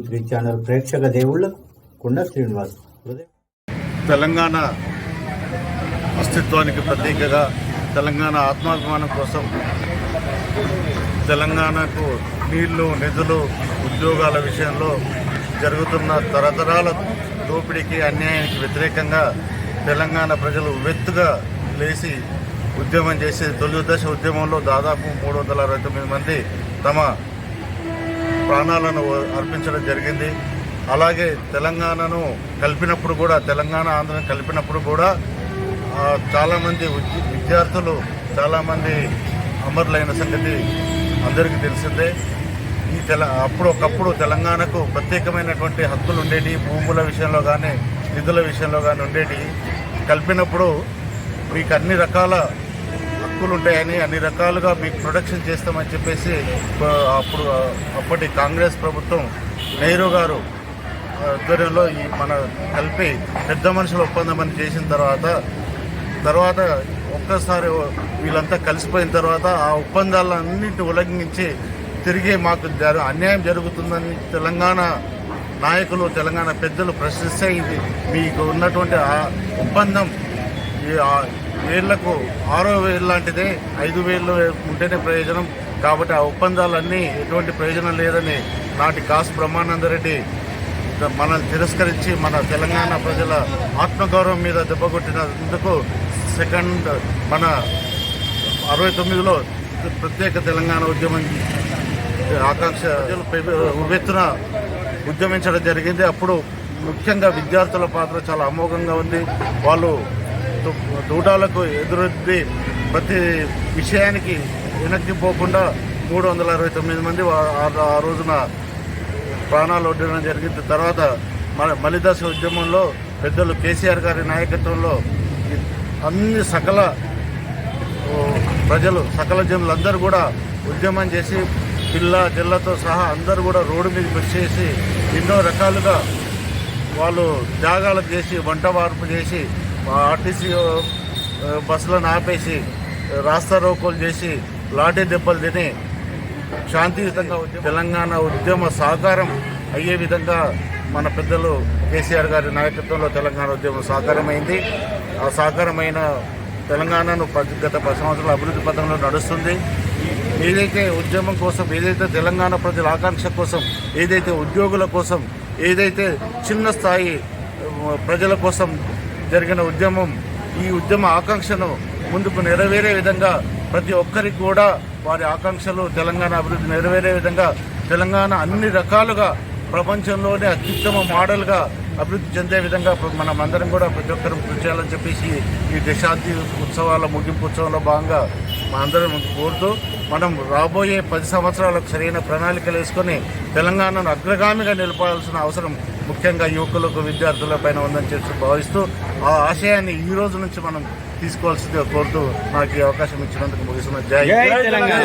Three channel ప్రేక్షక దేవుళ్లకు కొండ శ్రీనివాస్. తెలంగాణ అస్తిత్వానికి ప్రతీకగా, తెలంగాణ ఆత్మాభిమానం కోసం, తెలంగాణకు నీళ్లు, నిధులు, ఉద్యోగాల విషయంలో జరుగుతున్న తరతరాల దోపిడీకి, అన్యాయానికి వ్యతిరేకంగా తెలంగాణ ప్రజలు ఉవ్వెత్తుగా లేచి ఉద్యమం చేసి తొలి దశ ఉద్యమంలో దాదాపు 369 మంది తమ ప్రాణాలను అర్పించడం జరిగింది. అలాగే తెలంగాణను కలిపినప్పుడు కూడా, తెలంగాణ ఆంధ్రను కలిపినప్పుడు కూడా చాలామంది విద్యార్థులు, చాలామంది అమరులైన సంగతి అందరికీ తెలిసిందే. ఒకప్పుడు తెలంగాణకు ప్రత్యేకమైనటువంటి హక్కులు ఉండేవి, భూముల విషయంలో కానీ నిధుల విషయంలో కానీ ఉండేవి. కలిపినప్పుడు మీకు అన్ని రకాల హక్కులు ఉంటాయని, అన్ని రకాలుగా మీకు ప్రొటెక్షన్ చేస్తామని చెప్పేసి అప్పటి కాంగ్రెస్ ప్రభుత్వం నెహ్రూ గారు ఆధ్వర్యంలో మన కలిపి పెద్ద మనుషుల ఒప్పందం అని చేసిన తర్వాత ఒక్కసారి వీళ్ళంతా కలిసిపోయిన తర్వాత ఆ ఒప్పందాలన్నింటినీ ఉల్లంఘించి తిరిగి మాకు అన్యాయం జరుగుతుందని తెలంగాణ నాయకులు, తెలంగాణ పెద్దలు ప్రశ్నిస్తే, ఇది మీకు ఉన్నటువంటి ఆ ఒప్పందం వేళ్లకు 6వ వేలు లాంటిదే, 5 వేలు ఉంటేనే ప్రయోజనం, కాబట్టి ఆ ఒప్పందాలన్నీ ఎటువంటి ప్రయోజనం లేదని నాటి కాసు బ్రహ్మానందరెడ్డి మనల్ని తిరస్కరించి మన తెలంగాణ ప్రజల ఆత్మగౌరవం మీద దెబ్బకొట్టినందుకు మన 69లో ప్రత్యేక తెలంగాణ ఉద్యమం ఆకాంక్ష ఉవ్వెత్తున ఉద్యమించడం జరిగింది. అప్పుడు ముఖ్యంగా విద్యార్థుల పాత్ర చాలా అమోఘంగా ఉంది. వాళ్ళు దూటాలకు ఎదురొద్ది ప్రతి విషయానికి వెనక్కి పోకుండా 369 మంది ఆ రోజున ప్రాణాలు వడ్డడం జరిగింది. తర్వాత మలిదశ ఉద్యమంలో పెద్దలు కేసీఆర్ గారి నాయకత్వంలో అన్ని సకల ప్రజలు, సకల జనులందరూ కూడా ఉద్యమం చేసి పిల్ల జిల్లతో సహా అందరూ కూడా రోడ్డు మీదకి వచ్చేసి ఎన్నో రకాలుగా వాళ్ళు త్యాగాలు చేసి, వంట వార్పు చేసి, ఆర్టీసీ బస్సులను ఆపేసి, రాస్తా రోకోలు చేసి, లాఠీ దెబ్బలు తిని శాంతియుతంగా తెలంగాణ ఉద్యమ సాకారం అయ్యే విధంగా మన పెద్దలు కేసీఆర్ గారి నాయకత్వంలో తెలంగాణ ఉద్యమం సాకారమైంది. ఆ సాకారమైన తెలంగాణను గత 10 సంవత్సరాల అభివృద్ధి పథంలో నడుస్తుంది. ఏదైతే ఉద్యమం కోసం, ఏదైతే తెలంగాణ ప్రజల ఆకాంక్ష కోసం, ఏదైతే ఉద్యోగుల కోసం, ఏదైతే చిన్న స్థాయి ప్రజల కోసం జరిగిన ఉద్యమం, ఈ ఉద్యమ ఆకాంక్షను ముందుకు నెరవేరే విధంగా ప్రతి ఒక్కరికి కూడా వారి ఆకాంక్షలు, తెలంగాణ అభివృద్ధి నెరవేరే విధంగా తెలంగాణ అన్ని రకాలుగా ప్రపంచంలోనే అత్యుత్తమ మోడల్గా అభివృద్ధి చెందే విధంగా మనం అందరం కూడా ప్రతి ఒక్కరు కృషి చేయాలని చెప్పేసి ఈ దశాబ్ది ఉత్సవాల ముగింపు ఉత్సవంలో భాగంగా మా అందరం కోరుతూ, మనం రాబోయే 10 సంవత్సరాలకు సరైన ప్రణాళికలు వేసుకొని తెలంగాణను అగ్రగామిగా నిలపాల్సిన అవసరం ముఖ్యంగా యువకులకు, విద్యార్థులపైన ఉందని చెప్పి భావిస్తూ ఆ ఆశయాన్ని ఈ రోజు నుంచి మనం తీసుకోవాల్సిందిగా కోరుతూ నాకు ఈ అవకాశం ఇచ్చినందుకు ముగిస్తున్నా. జై తెలంగాణ.